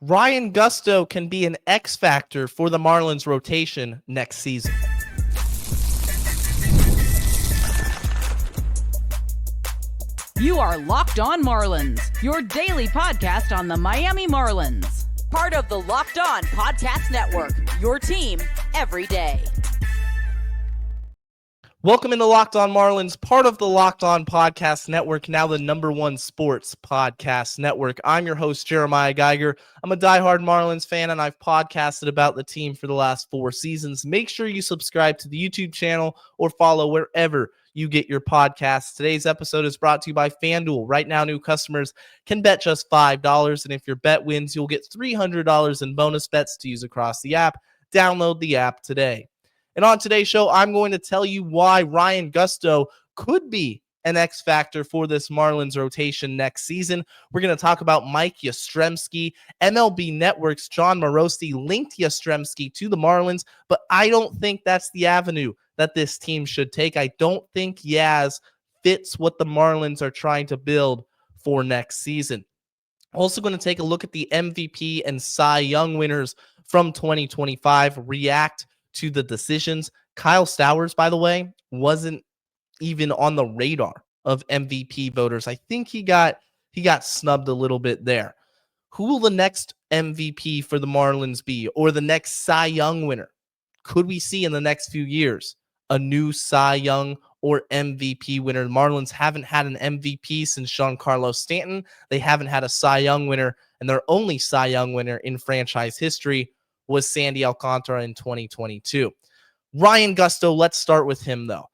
Ryan Gusto can be an X factor for the Marlins rotation next season. You are Locked On Marlins, your daily podcast on the Miami Marlins. Part of the Locked On Podcast Network, your team every day. Welcome into Locked On Marlins, part of the Locked On Podcast Network, now the #1 sports podcast network. I'm your host, Jeremiah Geiger. I'm a diehard Marlins fan, and I've podcasted about the team for the last 4 seasons. Make sure you subscribe to the YouTube channel or follow wherever you get your podcasts. Today's episode is brought to you by FanDuel. Right now, new customers can bet just $5, and if your bet wins, you'll get $300 in bonus bets to use across the app. Download the app today. And on today's show, I'm going to tell you why Ryan Gusto could be an X factor for this Marlins rotation next season. We're going to talk about Mike Yastrzemski. MLB Network's Jon Morosi linked Yastrzemski to the Marlins, but I don't think that's the avenue that this team should take. I don't think Yaz fits what the Marlins are trying to build for next season. Also going to take a look at the MVP and Cy Young winners from 2025, react to the decisions. Kyle Stowers, by the way, wasn't even on the radar of MVP voters. I think he got snubbed a little bit there. Who will the next MVP for the Marlins be, or the next Cy Young winner? Could we see in the next few years a new Cy Young or MVP winner? The Marlins haven't had an MVP since Giancarlo Stanton. They haven't had a Cy Young winner, and their only Cy Young winner in franchise history was Sandy Alcantara in 2022. Ryan Gusto, let's start with him, though.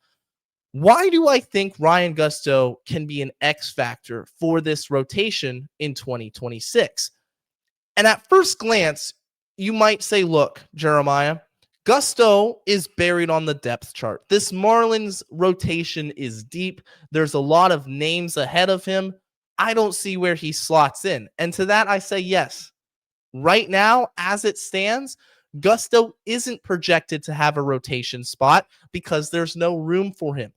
Why do I think Ryan Gusto can be an X factor for this rotation in 2026? And at first glance, you might say, look, Jeremiah, Gusto is buried on the depth chart. This Marlins rotation is deep. There's a lot of names ahead of him. I don't see where he slots in. And to that, I say yes. Right now, as it stands, Gusto isn't projected to have a rotation spot because there's no room for him.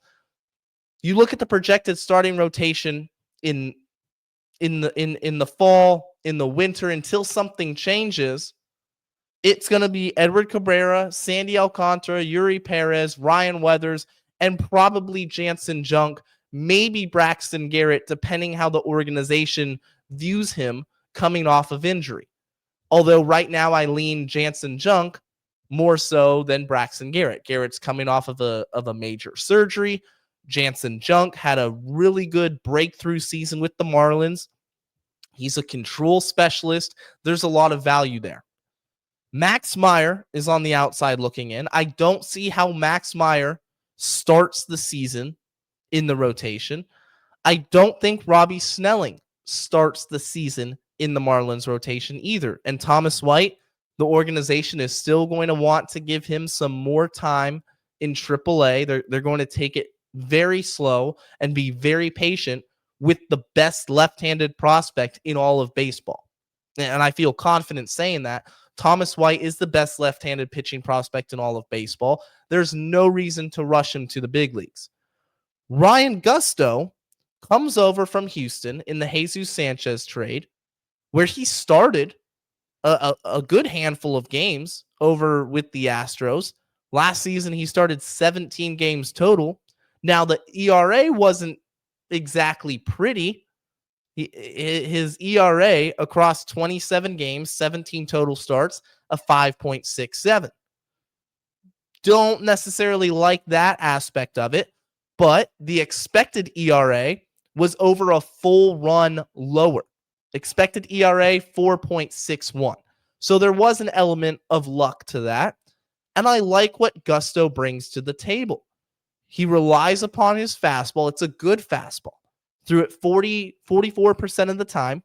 You look at the projected starting rotation in the fall, in the winter, until something changes. It's going to be Edward Cabrera, Sandy Alcantara, Yuri Perez, Ryan Weathers, and probably Jansen Junk, maybe Braxton Garrett, depending how the organization views him coming off of injury. Although right now I lean Jansen Junk more so than Braxton Garrett. Garrett's coming off of a major surgery. Jansen Junk had a really good breakthrough season with the Marlins. He's a control specialist. There's a lot of value there. Max Meyer is on the outside looking in. I don't see how Max Meyer starts the season in the rotation. I don't think Robbie Snelling starts the season in the Marlins rotation either. And Thomas White, the organization is still going to want to give him some more time in AAA. They're going to take it very slow and be very patient with the best left-handed prospect in all of baseball. And I feel confident saying that. Thomas White is the best left-handed pitching prospect in all of baseball. There's no reason to rush him to the big leagues. Ryan Gusto comes over from Houston in the Jesus Sanchez trade, where he started a good handful of games over with the Astros. Last season, he started 17 games total. Now, the ERA wasn't exactly pretty. His ERA across 27 games, 17 total starts, a 5.67. Don't necessarily like that aspect of it, but the expected ERA was over a full run lower. Expected ERA, 4.61. So there was an element of luck to that. And I like what Gusto brings to the table. He relies upon his fastball. It's a good fastball. Threw it 44% of the time.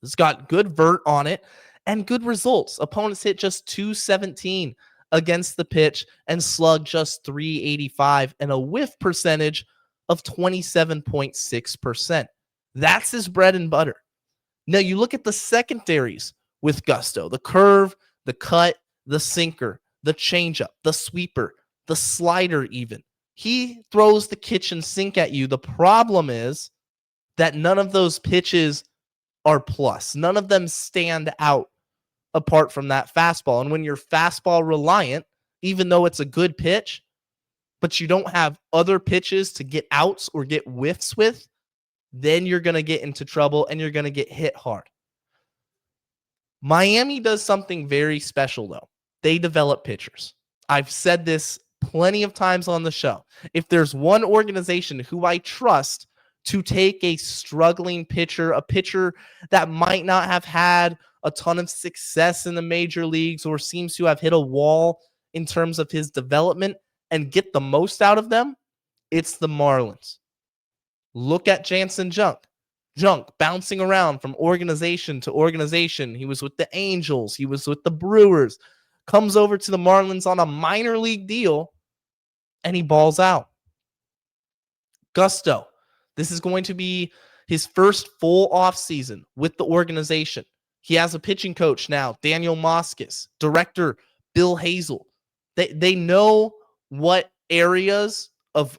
It's got good vert on it and good results. Opponents hit just 217 against the pitch and slugged just 385 and a whiff percentage of 27.6%. That's his bread and butter. Now you look at the secondaries with Gusto, the curve, the cut, the sinker, the changeup, the sweeper, the slider even. He throws the kitchen sink at you. The problem is that none of those pitches are plus. None of them stand out apart from that fastball. And when you're fastball reliant, even though it's a good pitch, but you don't have other pitches to get outs or get whiffs with, then you're going to get into trouble and you're going to get hit hard. Miami does something very special, though. They develop pitchers. I've said this plenty of times on the show. If there's one organization who I trust to take a struggling pitcher, a pitcher that might not have had a ton of success in the major leagues or seems to have hit a wall in terms of his development, and get the most out of them, it's the Marlins. Look at Jansen Junk. Junk bouncing around from organization to organization. He was with the Angels. He was with the Brewers. Comes over to the Marlins on a minor league deal, and he balls out. Gusto. This is going to be his first full offseason with the organization. He has a pitching coach now, Daniel Moskis. Director, Bill Hazel. They know what areas of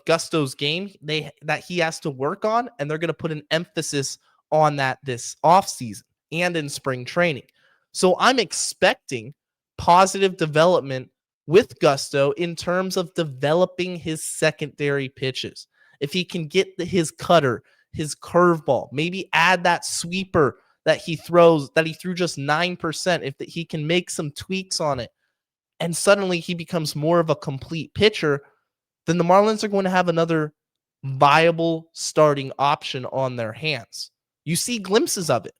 Gusto's game that he has to work on, and they're going to put an emphasis on that this offseason and in spring training. So I'm expecting positive development with Gusto in terms of developing his secondary pitches. If he can get his cutter, his curveball, maybe add that sweeper that he threw just 9%, if he can make some tweaks on it, and suddenly he becomes more of a complete pitcher, then the Marlins are going to have another viable starting option on their hands. You see glimpses of it.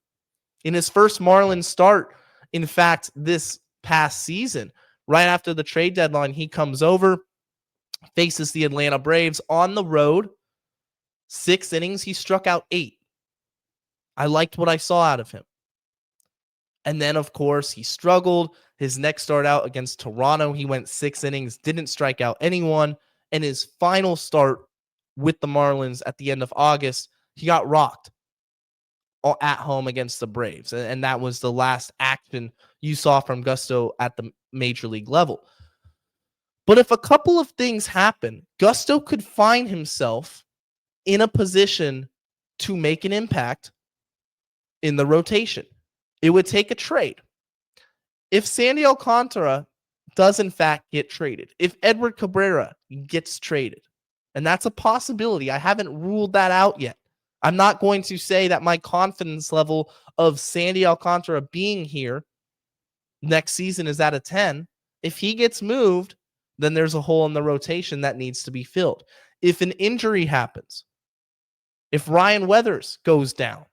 In his first Marlins start, in fact, this past season, right after the trade deadline, he comes over, faces the Atlanta Braves on the road. 6 innings, he struck out 8. I liked what I saw out of him. And then, of course, he struggled. His next start out against Toronto, he went 6 innings, didn't strike out anyone. And his final start with the Marlins at the end of August, he got rocked at home against the Braves. And that was the last action you saw from Gusto at the major league level. But if a couple of things happen, Gusto could find himself in a position to make an impact in the rotation. It would take a trade. If Sandy Alcantara does in fact get traded, if Edward Cabrera gets traded, and that's a possibility, I haven't ruled that out yet. I'm not going to say that my confidence level of Sandy Alcantara being here next season is at a 10. If he gets moved, then there's a hole in the rotation that needs to be filled. If an injury happens, if Ryan Weathers goes down,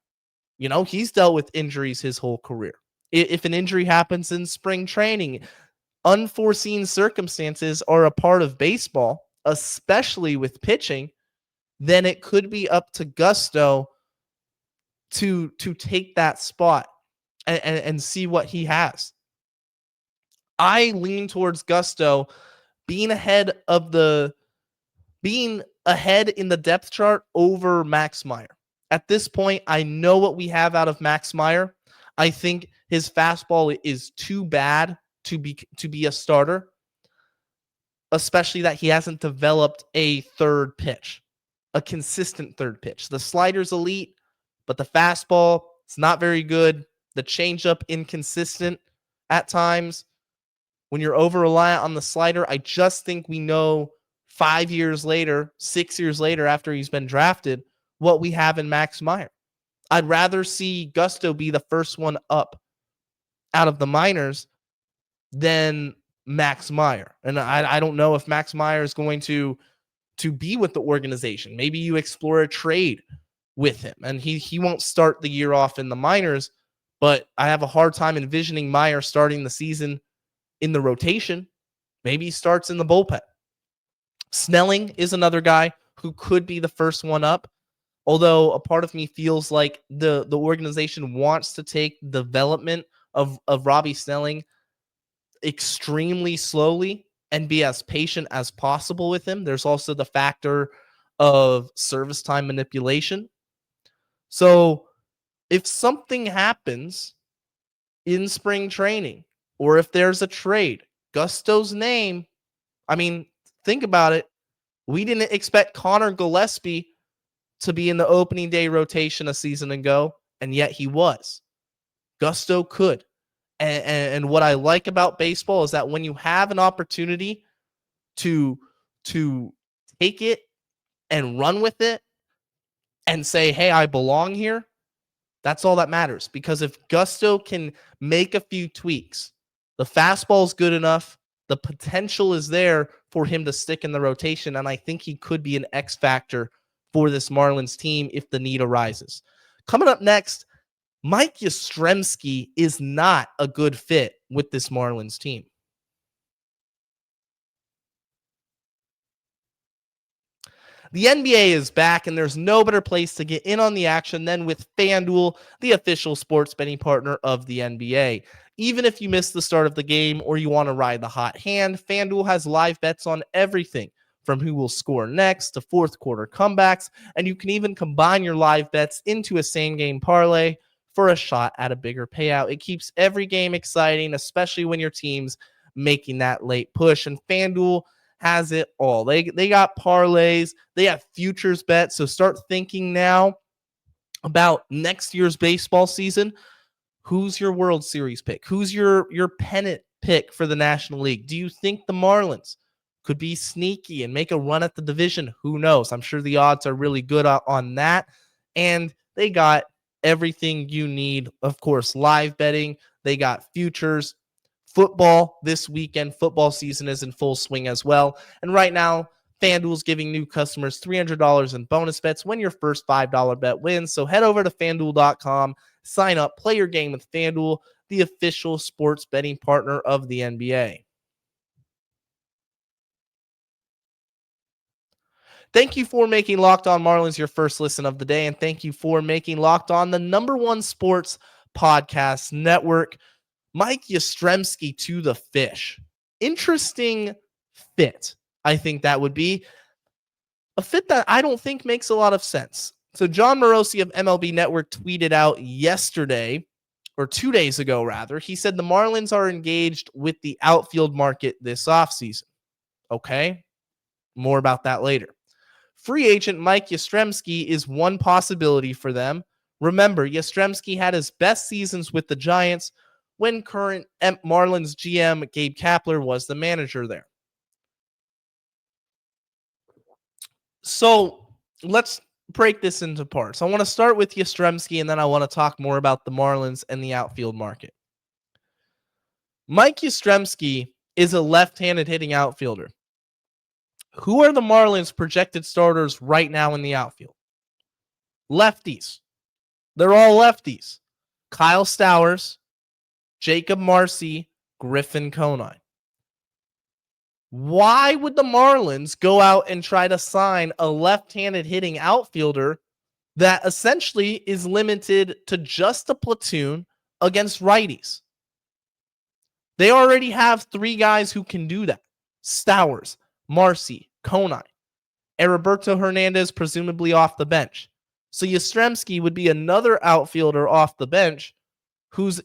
he's dealt with injuries his whole career. If an injury happens in spring training, unforeseen circumstances are a part of baseball, especially with pitching, then it could be up to Gusto to take that spot and see what he has. I lean towards Gusto being ahead in the depth chart over Max Meyer. At this point, I know what we have out of Max Meyer. I think his fastball is too bad to be a starter, especially that he hasn't developed a third pitch, a consistent third pitch. The slider's elite, but the fastball, it's not very good. The changeup, inconsistent at times. When you're over-reliant on the slider, I just think we know 5 years later, 6 years later after he's been drafted, what we have in Max Meyer. I'd rather see Gusto be the first one up out of the minors than Max Meyer. And I don't know if Max Meyer is going to be with the organization. Maybe you explore a trade with him, and he won't start the year off in the minors, but I have a hard time envisioning Meyer starting the season in the rotation. Maybe he starts in the bullpen. Snelling is another guy who could be the first one up, although a part of me feels like the organization wants to take development of Robbie Snelling extremely slowly and be as patient as possible with him. There's also the factor of service time manipulation. So if something happens in spring training, or if there's a trade, Gusto's name, think about it. We didn't expect Connor Gillespie to be in the opening day rotation a season ago. and yet he was. Gusto could. And what I like about baseball is that when you have an opportunity to take it and run with it and say, hey, I belong here, that's all that matters. Because if Gusto can make a few tweaks, the fastball is good enough, the potential is there for him to stick in the rotation, and I think he could be an X factor for this Marlins team if the need arises. Coming up next, Mike Yastrzemski is not a good fit with this Marlins team. The NBA is back, and there's no better place to get in on the action than with FanDuel, the official sports betting partner of the NBA. Even if you missed the start of the game or you want to ride the hot hand, FanDuel has live bets on everything from who will score next to fourth quarter comebacks, and you can even combine your live bets into a same-game parlay for a shot at a bigger payout. It keeps every game exciting, especially when your team's making that late push, and FanDuel has it all. They got parlays, they have futures bets, so start thinking now about next year's baseball season. Who's your World Series pick? Who's your pennant pick for the National League? Do you think the Marlins could be sneaky and make a run at the division? Who knows? I'm sure the odds are really good on that, and they got everything you need. Of course, live betting, they got futures. Football this weekend, football season is in full swing as well. And right now, FanDuel's giving new customers $300 in bonus bets when your first $5 bet wins. So head over to FanDuel.com, sign up, play your game with FanDuel, the official sports betting partner of the NBA. Thank you for making Locked On Marlins your first listen of the day, and thank you for making Locked On the #1 sports podcast network. Mike Yastrzemski to the Fish. Interesting fit. I think that would be a fit that I don't think makes a lot of sense. So John Marsee of MLB Network tweeted out yesterday, or 2 days ago rather, he said the Marlins are engaged with the outfield market this offseason. Okay, more about that later. Free agent Mike Yastrzemski is one possibility for them. Remember, Yastrzemski had his best seasons with the Giants when current Marlins GM Gabe Kapler was the manager there. So let's break this into parts. I want to start with Yastrzemski, and then I want to talk more about the Marlins and the outfield market. Mike Yastrzemski is a left-handed hitting outfielder. Who are the Marlins' projected starters right now in the outfield? Lefties. They're all lefties. Kyle Stowers, Jacob Marsee, Griffin Conine. Why would the Marlins go out and try to sign a left-handed hitting outfielder that essentially is limited to just a platoon against righties? They already have 3 guys who can do that. Stowers, Marsee, Conine, and Roberto Hernandez presumably off the bench. So Yastrzemski would be another outfielder off the bench who's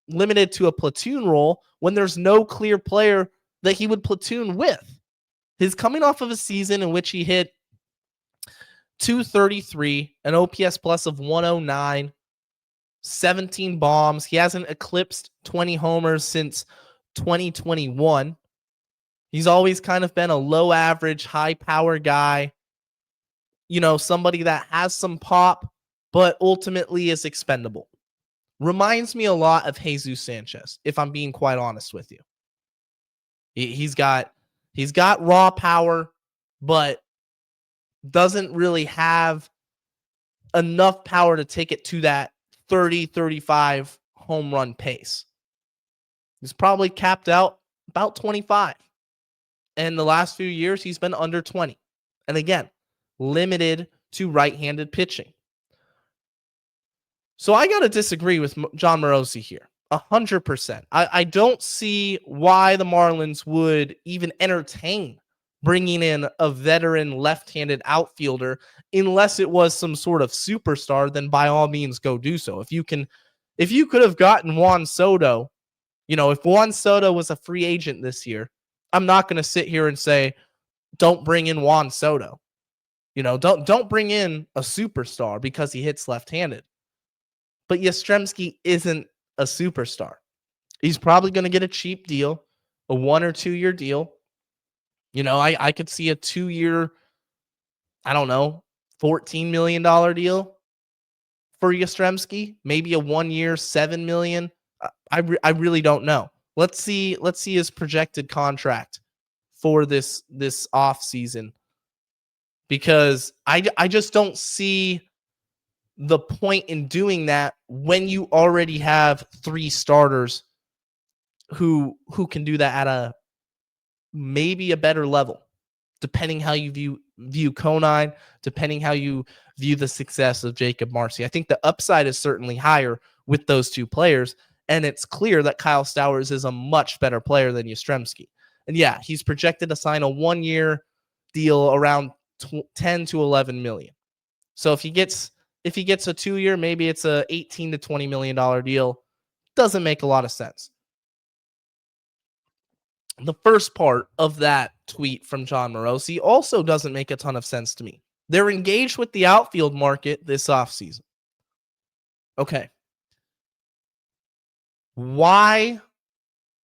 limited to a platoon role when there's no clear player that he would platoon with. He's coming off of a season in which he hit .233, an OPS plus of 109, 17 bombs. He hasn't eclipsed 20 homers since 2021. He's always kind of been a low average, high power guy. You know, somebody that has some pop, but ultimately is expendable. Reminds me a lot of Jesus Sanchez, if I'm being quite honest with you. He's got raw power, but doesn't really have enough power to take it to that 30, 35 home run pace. He's probably capped out about 25. And the last few years, he's been under 20. And again, limited to right-handed pitching. So I got to disagree with John Marsee here, 100%. I don't see why the Marlins would even entertain bringing in a veteran left-handed outfielder unless it was some sort of superstar. Then by all means, go do so. If you could have gotten Juan Soto, you know, if Juan Soto was a free agent this year, I'm not going to sit here and say, don't bring in Juan Soto. You know, don't bring in a superstar because he hits left-handed. but Yastrzemski isn't a superstar. He's probably going to get a cheap deal, a 1 or 2 year deal. You know, I could see a 2-year, I don't know, $14 million deal for Yastrzemski, maybe a 1 year, $7 million. I really don't know. Let's see his projected contract for this off season, because I just don't see the point in doing that when you already have 3 starters who can do that at a maybe a better level, depending how you view Conine, depending how you view the success of Jacob Marsee. I think the upside is certainly higher with those 2 players, and it's clear that Kyle Stowers is a much better player than Yastrzemski. And yeah, he's projected to sign a 1-year deal around 10 to 11 million. So if he gets a 2-year, maybe it's a 18 to 20 million dollar deal. Doesn't make a lot of sense. The first part of that tweet from John Marsee also doesn't make a ton of sense to me. They're engaged with the outfield market this offseason. Okay. Why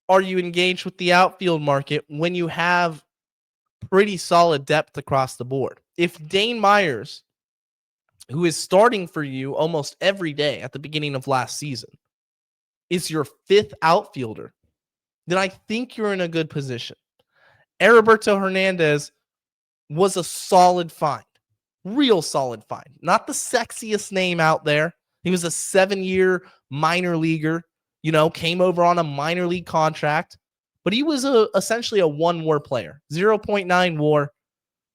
are you engaged with the outfield market when you have pretty solid depth across the board? If Dane Myers, who is starting for you almost every day at the beginning of last season, is your 5th outfielder, then I think you're in a good position. Heriberto Hernandez was a solid find. Real solid find. Not the sexiest name out there. He was a 7-year minor leaguer, came over on a minor league contract, but he was essentially a 1-WAR player. 0.9 WAR,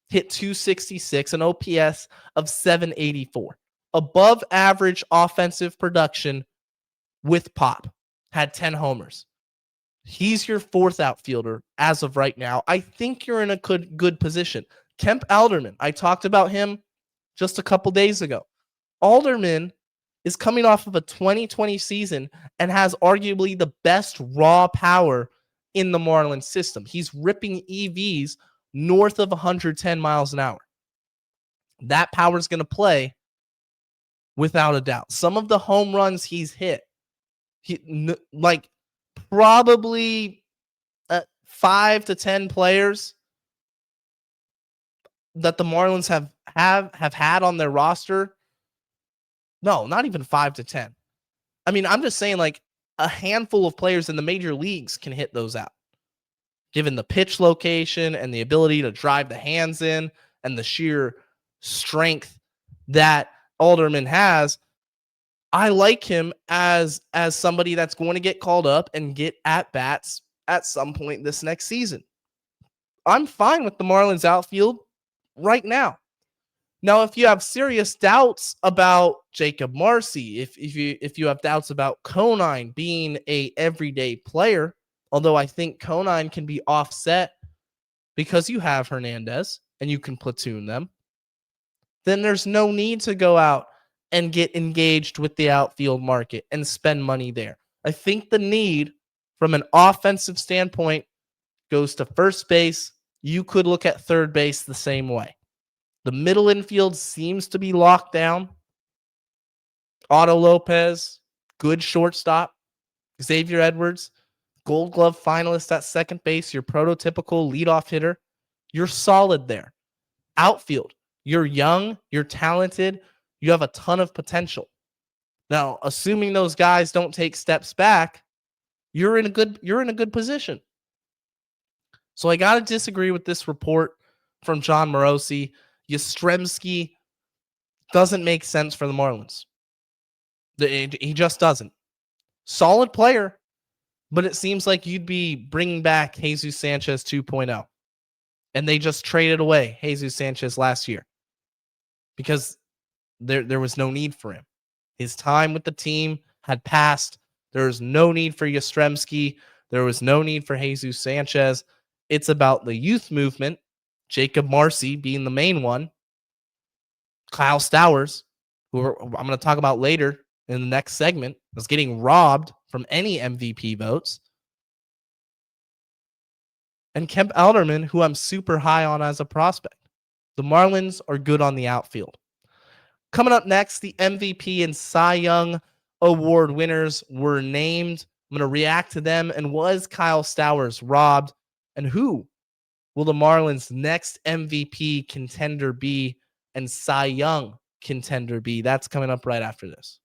hit 266, an OPS of 784. Above average offensive production with pop. Had 10 homers. He's your 4th outfielder as of right now. I think you're in a good position. Kemp Alderman, I talked about him just a couple days ago. Alderman is coming off of a 2020 season and has arguably the best raw power in the Marlins system. He's ripping EVs north of 110 miles an hour. That power is going to play without a doubt. Some of the home runs he's hit, probably 5 to 10 players that the Marlins have had on their roster. No, not even 5 to 10. I mean, I'm just saying, a handful of players in the major leagues can hit those out, given the pitch location and the ability to drive the hands in and the sheer strength that Alderman has. I like him as somebody that's going to get called up and get at-bats at some point this next season. I'm fine with the Marlins outfield right now. Now, if you have serious doubts about Jacob Marsee, if you have doubts about Conine being a everyday player, although I think Conine can be offset because you have Hernandez and you can platoon them, then there's no need to go out and get engaged with the outfield market and spend money there. I think the need from an offensive standpoint goes to first base. You could look at third base the same way. The middle infield seems to be locked down. Otto Lopez, good shortstop. Xavier Edwards, Gold Glove finalist at second base, your prototypical leadoff hitter. You're solid there. Outfield, you're young, you're talented, you have a ton of potential. Now, assuming those guys don't take steps back, you're in a good position. So I got to disagree with this report from John Marsee. Yastrzemski doesn't make sense for the Marlins. He just doesn't. Solid player, but it seems like you'd be bringing back Jesus Sanchez 2.0. And they just traded away Jesus Sanchez last year because there was no need for him. His time with the team had passed. There was no need for Yastrzemski. There was no need for Jesus Sanchez. It's about the youth movement, Jacob Marsee being the main one, Kyle Stowers, who I'm going to talk about later in the next segment, was getting robbed from any MVP votes, and Kemp Alderman, who I'm super high on as a prospect. The Marlins are good on the outfield. Coming up next, the MVP and Cy Young award winners were named. I'm going to react to them. And was Kyle Stowers robbed? And who will the Marlins' next MVP contender be and Cy Young contender be? That's coming up right after this.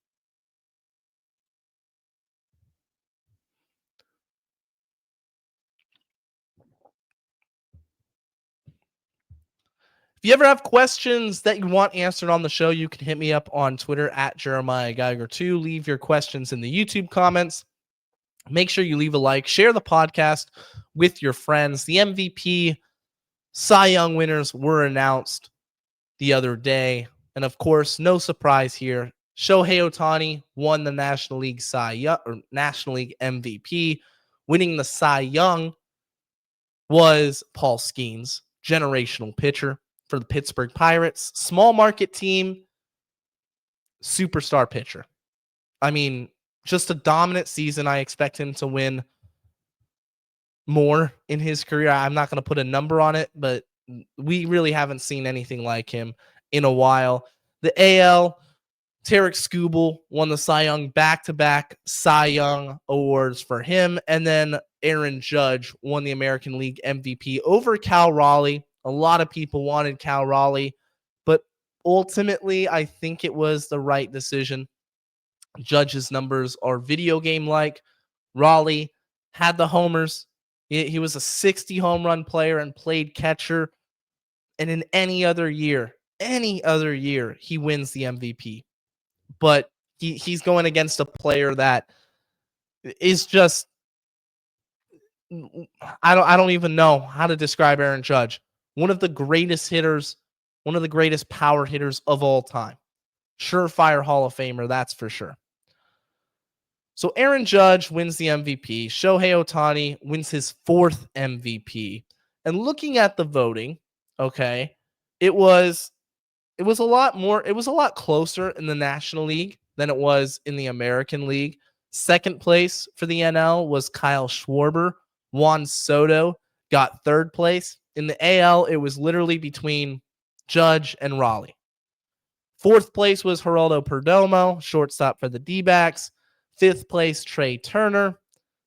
If you ever have questions that you want answered on the show, you can hit me up on Twitter at Jeremiah Geiger 2. Leave your questions in the YouTube comments. Make sure you leave a like. Share the podcast with your friends. The MVP Cy Young winners were announced the other day. And of course, no surprise here. Shohei Ohtani won the National League National League MVP. Winning the Cy Young was Paul Skeens, generational pitcher for the Pittsburgh Pirates. Small market team, superstar pitcher. I mean, just a dominant season. I expect him to win more in his career. I'm not going to put a number on it, but we really haven't seen anything like him in a while. The AL, Tarek Skubal won the Cy Young, back-to-back Cy Young awards for him. And then Aaron Judge won the American League MVP over Cal Raleigh. A lot of people wanted Cal Raleigh, but ultimately, I think it was the right decision. Judge's numbers are video game-like. Raleigh had the homers. He was a 60 home run player and played catcher. And in any other year, he wins the MVP. But he's going against a player that is just, I don't even know how to describe Aaron Judge. One of the greatest hitters, one of the greatest power hitters of all time. Surefire Hall of Famer, that's for sure. So Aaron Judge wins the MVP. Shohei Ohtani wins his 4th MVP. And looking at the voting, okay, it was a lot closer in the National League than it was in the American League. Second place for the NL was Kyle Schwarber. Juan Soto got 3rd place. In the AL, it was literally between Judge and Raleigh. 4th place was Geraldo Perdomo, shortstop for the D-backs. 5th place, Trey Turner.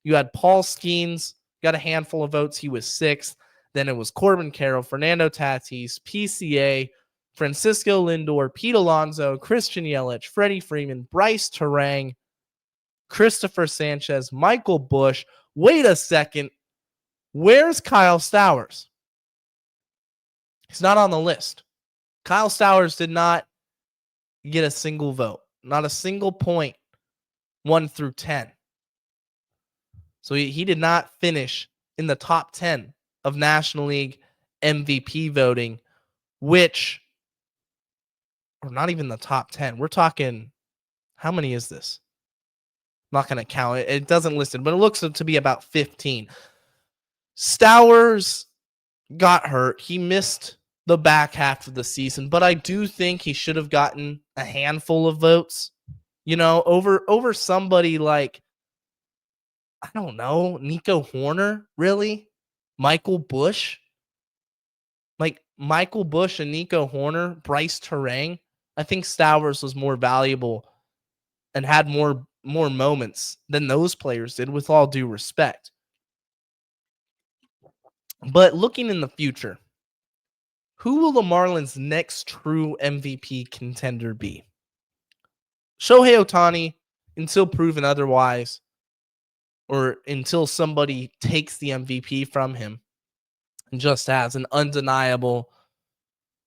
You had Paul Skeens, got a handful of votes. He was 6th. Then it was Corbin Carroll, Fernando Tatis, PCA, Francisco Lindor, Pete Alonso, Christian Yelich, Freddie Freeman, Bryce Terang, Christopher Sanchez, Michael Busch. Wait a second. Where's Kyle Stowers? He's not on the list. Kyle Stowers did not get a single vote. Not a single point, 1 through 10. So he did not finish in the top 10 of National League MVP voting, which, or not even the top 10. We're talking, how many is this? I'm not going to count it. It doesn't list it, but it looks to be about 15. Stowers got hurt. He missed the back half of the season, but I do think he should have gotten a handful of votes, over somebody like, I don't know, Nico Horner, really? Michael Busch? Like Michael Busch and Nico Horner, Bryce Terang. I think Stowers was more valuable and had more moments than those players did, with all due respect. But looking in the future, who will the Marlins' next true MVP contender be? Shohei Ohtani, until proven otherwise, or until somebody takes the MVP from him and just has an undeniable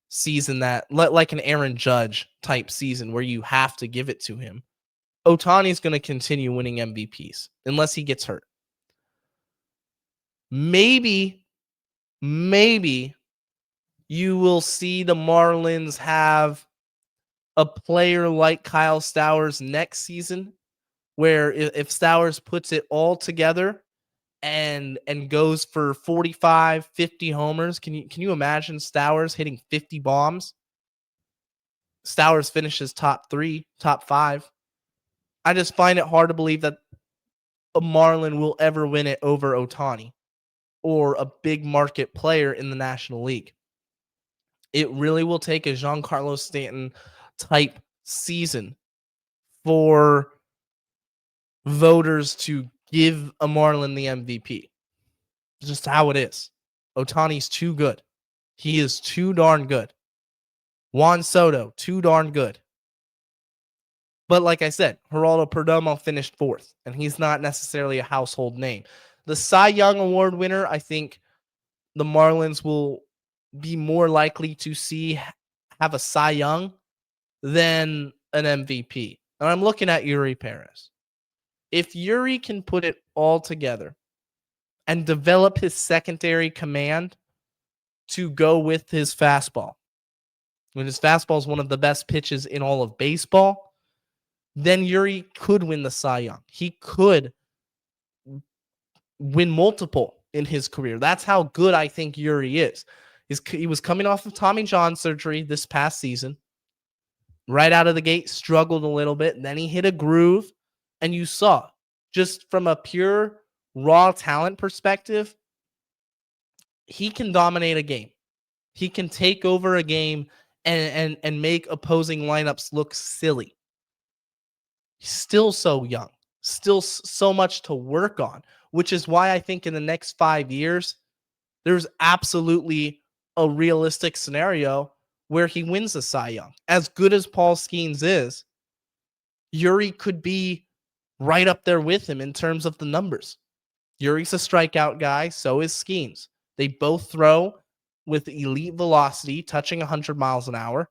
season that, like an Aaron Judge type season where you have to give it to him, Ohtani's going to continue winning MVPs unless he gets hurt. Maybe you will see the Marlins have a player like Kyle Stowers next season, where if Stowers puts it all together and goes for 45, 50 homers, can you imagine Stowers hitting 50 bombs? Stowers finishes top 3, top 5. I just find it hard to believe that a Marlin will ever win it over Ohtani or a big market player in the National League. It really will take a Giancarlo Stanton type season for voters to give a Marlin the MVP. It's just how it is. Ohtani's too good. He is too darn good. Juan Soto, too darn good. But like I said, Geraldo Perdomo finished 4th, and he's not necessarily a household name. The Cy Young Award winner, I think the Marlins will be more likely to see have a Cy Young than an MVP. And I'm looking at Yuri Perez. If Yuri can put it all together and develop his secondary command to go with his fastball, when his fastball is one of the best pitches in all of baseball, then Yuri could win the Cy Young. He could win multiple in his career. That's how good I think Yuri is. He was coming off of Tommy John surgery this past season. Right out of the gate, struggled a little bit. And then he hit a groove. And you saw, just from a pure raw talent perspective, he can dominate a game. He can take over a game and make opposing lineups look silly. He's still so young, still so much to work on, which is why I think in the next 5 years, there's absolutely a realistic scenario where he wins the Cy Young. As good as Paul Skeens is, Yuri could be right up there with him in terms of the numbers. Yuri's a strikeout guy, so is Skeens. They both throw with elite velocity, touching 100 miles an hour.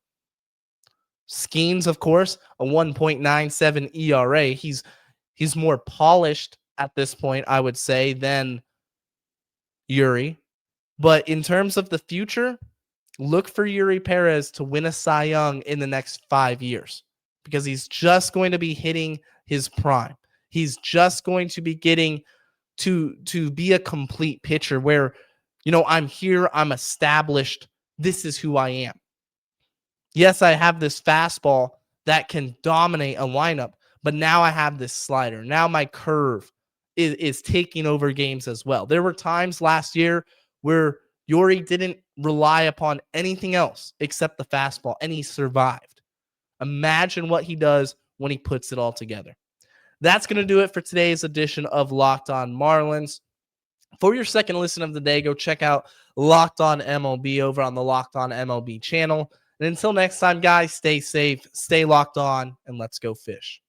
Skeens, of course, a 1.97 ERA. He's more polished at this point, I would say, than Yuri. But in terms of the future, look for Yuri Perez to win a Cy Young in the next 5 years because he's just going to be hitting his prime. He's just going to be getting to be a complete pitcher where, I'm here, I'm established, this is who I am. Yes, I have this fastball that can dominate a lineup, but now I have this slider. Now my curve is taking over games as well. There were times last year where Yuri didn't rely upon anything else except the fastball, and he survived. Imagine what he does when he puts it all together. That's going to do it for today's edition of Locked On Marlins. For your second listen of the day, go check out Locked On MLB over on the Locked On MLB channel. And until next time, guys, stay safe, stay locked on, and let's go fish.